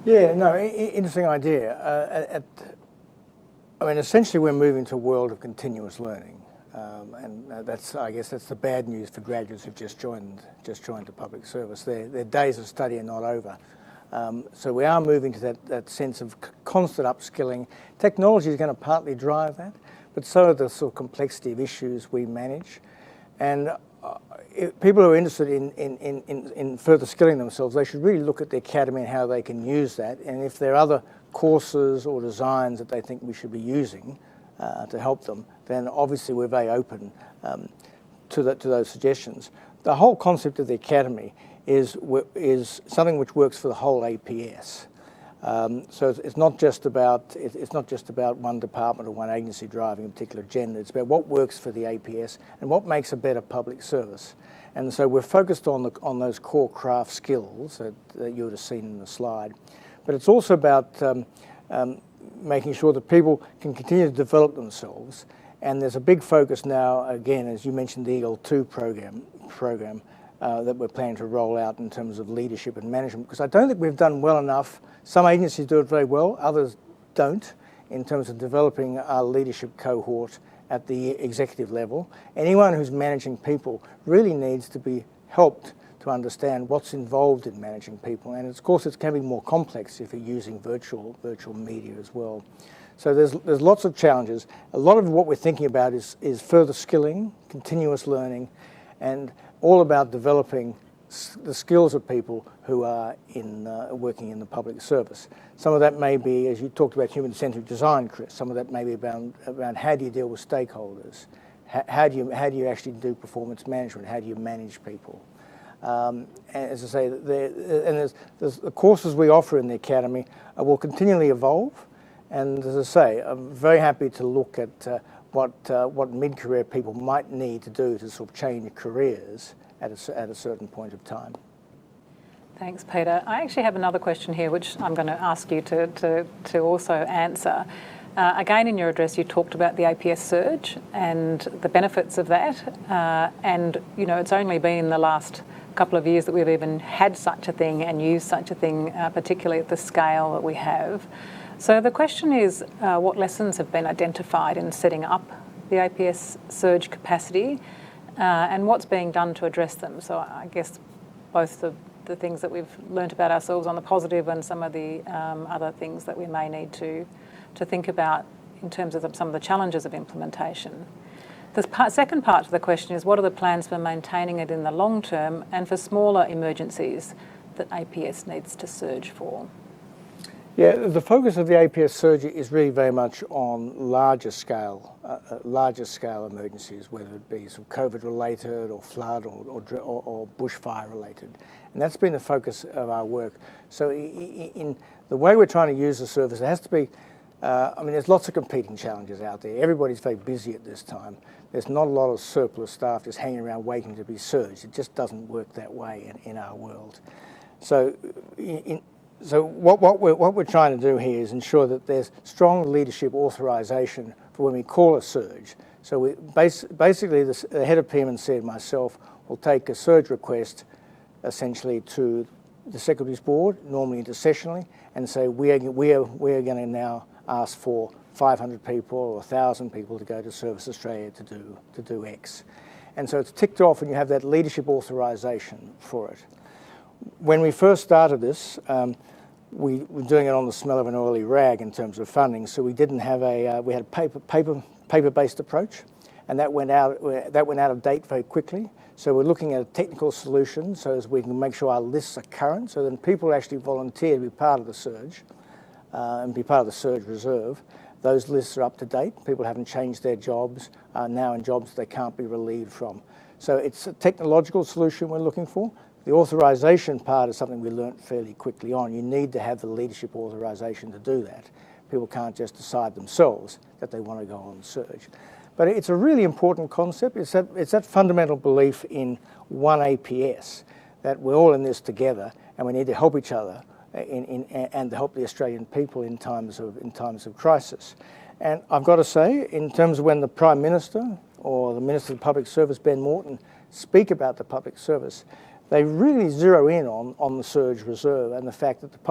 Yeah, no, interesting idea. Essentially we're moving to a world of continuous learning. I guess that's the bad news for graduates who've just joined the public service. Their days of study are not over. So we are moving to that sense of constant upskilling. Technology is going to partly drive that, but so are the sort of complexity of issues we manage. And if people who are interested in further skilling themselves, they should really look at the academy and how they can use that. And if there are other courses or designs that they think we should be using to help them, then obviously we're very open to those suggestions. The whole concept of the academy is something which works for the whole APS. So it's not just about one department or one agency driving a particular agenda. It's about what works for the APS and what makes a better public service. And so we're focused on those core craft skills that you would have seen in the slide. But it's also about making sure that people can continue to develop themselves. And there's a big focus now, again, as you mentioned, the EL2 program that we're planning to roll out in terms of leadership and management, because I don't think we've done well enough. Some agencies do it very well, others don't, in terms of developing our leadership cohort at the executive level. Anyone who's managing people really needs to be helped to understand what's involved in managing people. And of course, it can be more complex if you're using virtual media as well. So there's lots of challenges. A lot of what we're thinking about is further skilling, continuous learning, and all about developing the skills of people who are working in the public service. Some of that may be, as you talked about, human-centered design, Chris. Some of that may be about how do you deal with stakeholders? How do you actually do performance management? How do you manage people? And as I say, there's the courses we offer in the academy will continually evolve. And as I say, I'm very happy to look at what mid-career people might need to do to sort of change careers at a certain point of time. Thanks, Peter. I actually have another question here, which I'm going to ask you to also answer. Again, in your address, you talked about the APS surge and the benefits of that. And, it's only been the last couple of years that we've even had such a thing and used such a thing, particularly at the scale that we have. So the question is, what lessons have been identified in setting up the APS surge capacity, and what's being done to address them? So I guess both the things that we've learnt about ourselves on the positive and some of the other things that we may need to think about in terms of some of the challenges of implementation. The second part of the question is, what are the plans for maintaining it in the long term and for smaller emergencies that APS needs to surge for? Yeah, the focus of the APS surge is really very much on larger scale emergencies, whether it be sort of COVID related or flood or bushfire related. And that's been the focus of our work. So in the way we're trying to use the service, it has to be, there's lots of competing challenges out there. Everybody's very busy at this time. There's not a lot of surplus staff just hanging around waiting to be surged. It just doesn't work that way in our world. So what we're trying to do here is ensure that there's strong leadership authorization for when we call a surge. So we basically the head of Emcee and myself will take a surge request essentially to the Secretary's Board, normally intercessionally, and say we are going to now ask for 500 people or 1,000 people to go to Service Australia to do X. And so it's ticked off and you have that leadership authorization for it. When we first started this, we were doing it on the smell of an oily rag in terms of funding, so we didn't have we had a paper-based approach, and that went out of date very quickly. So we're looking at a technical solution so as we can make sure our lists are current, so then people actually volunteer to be part of the surge and be part of the surge reserve. Those lists are up to date. People haven't changed their jobs, are now in jobs they can't be relieved from. So it's a technological solution we're looking for. The authorisation part is something we learnt fairly quickly on. You need to have the leadership authorisation to do that. People can't just decide themselves that they want to go on surge. But it's a really important concept. It's that fundamental belief in oneAPS, that we're all in this together and we need to help each other and to help the Australian people in times of crisis. And I've got to say, in terms of when the Prime Minister or the Minister of Public Service, Ben Morton, speak about the public service, they really zero in on the surge reserve and the fact that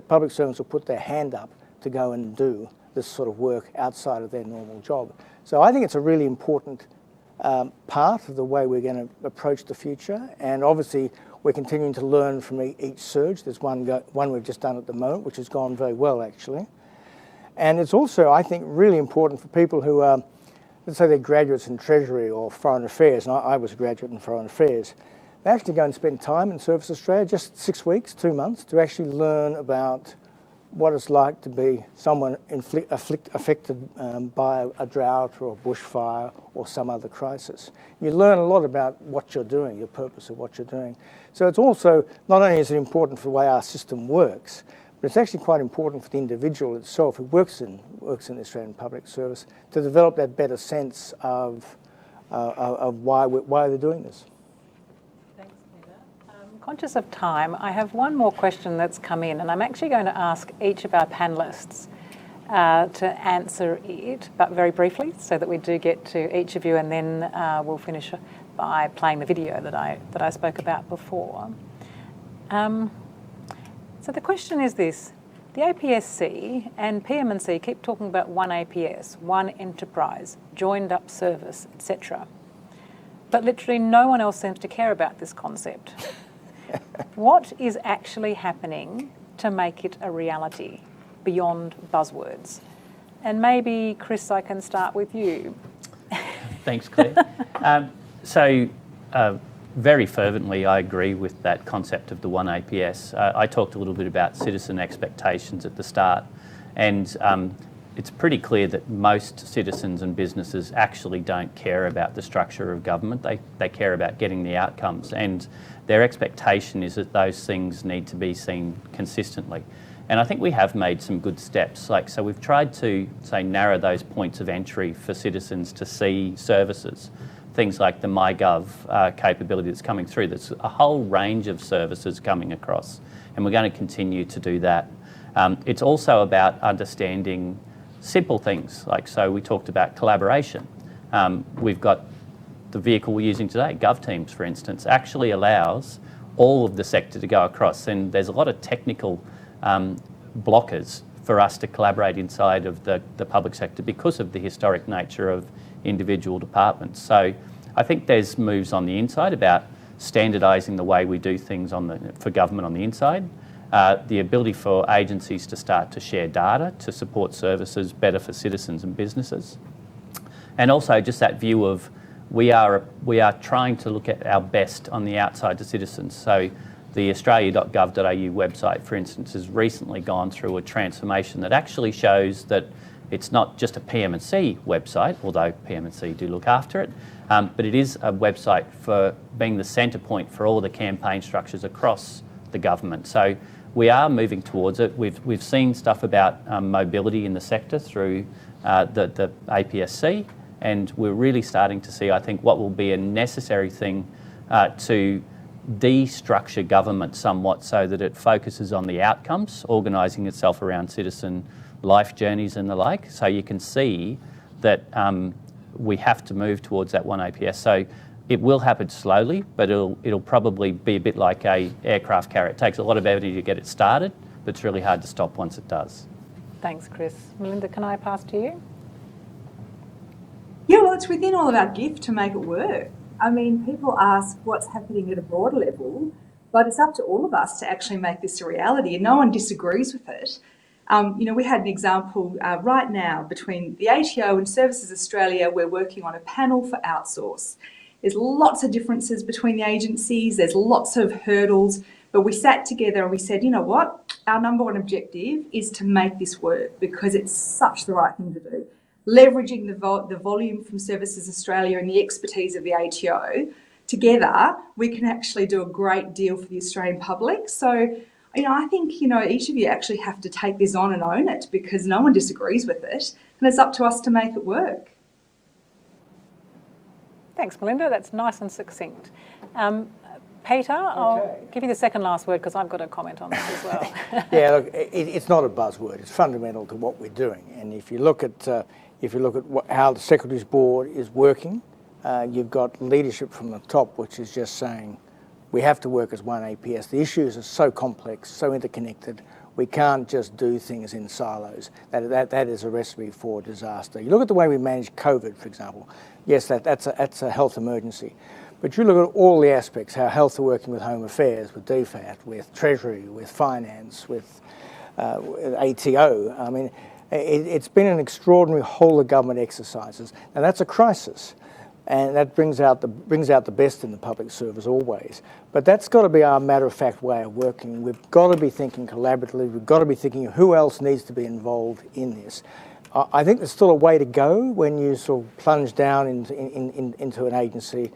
public servants will put their hand up to go and do this sort of work outside of their normal job. So I think it's a really important part of the way we're going to approach the future, and obviously we're continuing to learn from each surge. There's one we've just done at the moment, which has gone very well actually. And it's also, I think, really important for people who are, let's say they're graduates in Treasury or Foreign Affairs, and I was a graduate in Foreign Affairs. They actually go and spend time in Service Australia, just 6 weeks, 2 months, to actually learn about what it's like to be someone affected by a drought or a bushfire or some other crisis. You learn a lot about what you're doing, your purpose of what you're doing. So it's also, not only is it important for the way our system works, but it's actually quite important for the individual itself who works in the Australian Public Service to develop that better sense of why they're doing this. Conscious of time, I have one more question that's come in, and I'm actually going to ask each of our panellists to answer it, but very briefly, so that we do get to each of you, and then we'll finish by playing the video that I spoke about before. So the question is this: the APSC and Emcee keep talking about oneAPS, one enterprise, joined up service, etc. But literally no one else seems to care about this concept. What is actually happening to make it a reality beyond buzzwords? And maybe, Chris, I can start with you. Thanks, Claire. Very fervently, I agree with that concept of the oneAPS. I talked a little bit about citizen expectations at the start, and it's pretty clear that most citizens and businesses actually don't care about the structure of government. They care about getting the outcomes, and their expectation is that those things need to be seen consistently. And I think we have made some good steps. So we've tried to, narrow those points of entry for citizens to see services. Things like the MyGov capability that's coming through. There's a whole range of services coming across, and we're going to continue to do that. It's also about understanding simple things, so we talked about collaboration. We've got the vehicle we're using today, GovTeams, for instance, actually allows all of the sector to go across, and there's a lot of technical blockers for us to collaborate inside of the public sector because of the historic nature of individual departments. So I think there's moves on the inside about standardising the way we do things for government on the inside, the ability for agencies to start to share data to support services better for citizens and businesses, and also just that view of we are trying to look at our best on the outside to citizens. So the australia.gov.au website, for instance, has recently gone through a transformation that actually shows that it's not just a PM&C website, although PM&C do look after it, but it is a website for being the centre point for all the campaign structures across the government. So we are moving towards it. We've seen stuff about mobility in the sector through the APSC, and we're really starting to see, I think, what will be a necessary thing to destructure government somewhat so that it focuses on the outcomes, organising itself around citizen life journeys and the like. So you can see that we have to move towards that oneAPS. So it will happen slowly, but it'll probably be a bit like a aircraft carrier. It takes a lot of energy to get it started, but it's really hard to stop once it does. Thanks, Chris. Melinda, can I pass to you? Yeah, well, it's within all of our gift to make it work. I mean, people ask what's happening at a broader level, but it's up to all of us to actually make this a reality, and no one disagrees with it. We had an example right now between the ATO and Services Australia. We're working on a panel for outsource. There's lots of differences between the agencies. There's lots of hurdles, but we sat together and we said, you know what? Our number one objective is to make this work because it's such the right thing to do. Leveraging the volume from Services Australia and the expertise of the ATO, together we can actually do a great deal for the Australian public. So, I think, each of you actually have to take this on and own it because no one disagrees with it, and it's up to us to make it work. Thanks, Melinda. That's nice and succinct. Peter, I'll give you the second last word because I've got a comment on this as well. Yeah, look, it's not a buzzword. It's fundamental to what we're doing. And if you look at how the Secretaries Board is working, you've got leadership from the top, which is just saying we have to work as oneAPS. The issues are so complex, so interconnected. We can't just do things in silos. That is a recipe for disaster. You look at the way we manage COVID, for example. Yes, that's a health emergency. But you look at all the aspects, how health are working with Home Affairs, with DFAT, with Treasury, with Finance, with ATO. I mean, it's been an extraordinary whole of government exercises, and that's a crisis. And that brings out the best in the public service always. But that's got to be our matter-of-fact way of working. We've got to be thinking collaboratively. We've got to be thinking who else needs to be involved in this. I think there's still a way to go when you sort of plunge down into an agency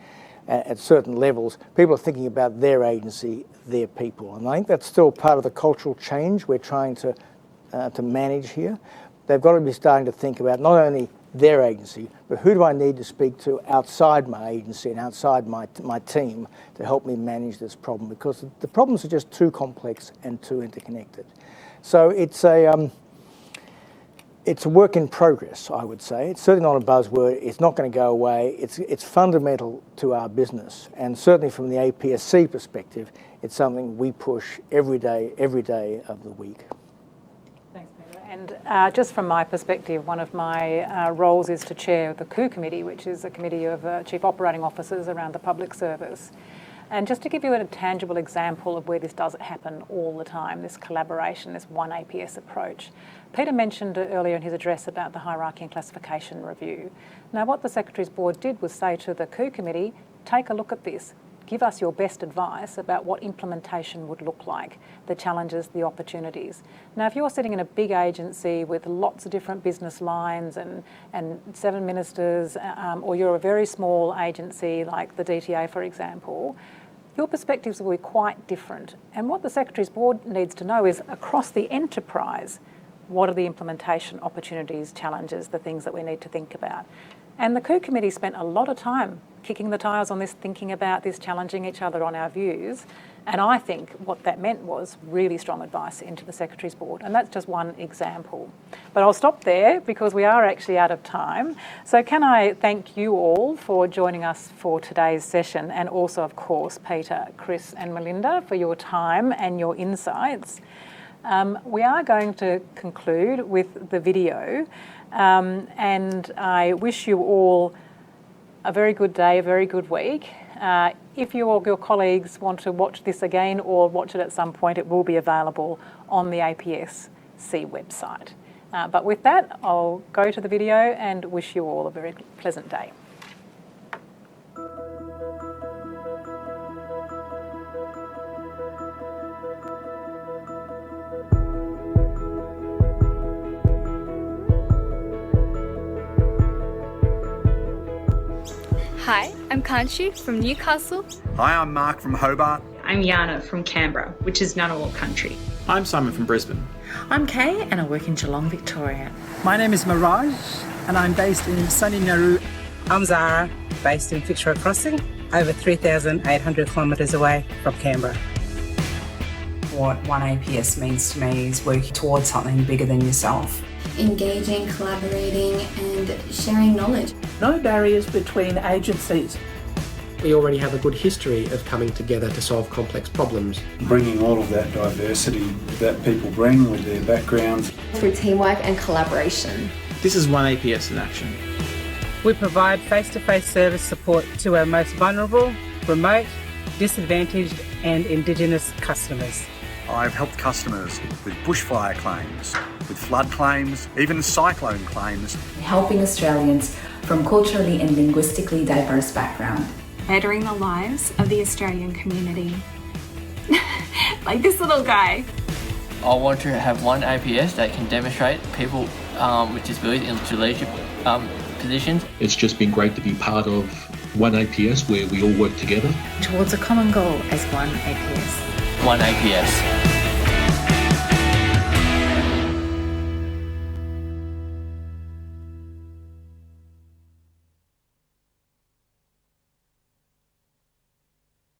at certain levels. People are thinking about their agency, their people. And I think that's still part of the cultural change we're trying to manage here. They've got to be starting to think about not only their agency, but who do I need to speak to outside my agency and outside my team to help me manage this problem, because the problems are just too complex and too interconnected. So it's a work in progress, I would say. It's certainly not a buzzword. It's not going to go away. It's fundamental to our business, and certainly from the APSC perspective, it's something we push every day of the week. And just from my perspective, one of my roles is to chair the COO committee, which is a committee of chief operating officers around the public service. And just to give you a tangible example of where this does happen all the time, this collaboration, this oneAPS approach. Peter mentioned earlier in his address about the hierarchy and classification review. Now, what the Secretaries Board did was say to the COO committee, take a look at this. Give us your best advice about what implementation would look like, the challenges, the opportunities. Now, if you're sitting in a big agency with lots of different business lines and 7 ministers, or you're a very small agency like the DTA, for example, your perspectives will be quite different. And what the Secretaries Board needs to know is, across the enterprise, what are the implementation opportunities, challenges, the things that we need to think about? And the COO committee spent a lot of time kicking the tires on this, thinking about this, challenging each other on our views. And I think what that meant was really strong advice into the Secretaries Board. And that's just one example. But I'll stop there because we are actually out of time. So can I thank you all for joining us for today's session, and also, of course, Peter, Chris and Melinda for your time and your insights. We are going to conclude with the video, and I wish you all a very good day, a very good week. If you or your colleagues want to watch this again or watch it at some point, it will be available on the APSC website. But with that, I'll go to the video and wish you all a very pleasant day. Hi, I'm Kanchi from Newcastle. Hi, I'm Mark from Hobart. I'm Yana from Canberra, which is Ngunnawal country. I'm Simon from Brisbane. I'm Kay and I work in Geelong, Victoria. My name is Mirage and I'm based in sunny Nauru. I'm Zara, based in Fitzroy Crossing, over 3,800 kilometres away from Canberra. What oneAPS means to me is working towards something bigger than yourself. Engaging, collaborating and sharing knowledge. No barriers between agencies. We already have a good history of coming together to solve complex problems. Bringing all of that diversity that people bring with their backgrounds. Through teamwork and collaboration. This is oneAPS in action. We provide face-to-face service support to our most vulnerable, remote, disadvantaged and Indigenous customers. I've helped customers with bushfire claims, with flood claims, even cyclone claims. Helping Australians from culturally and linguistically diverse backgrounds. Bettering the lives of the Australian community. Like this little guy. I want to have oneAPS that can demonstrate people with disabilities into leadership positions. It's just been great to be part of oneAPS where we all work together Towards a common goal as oneAPS. oneAPS.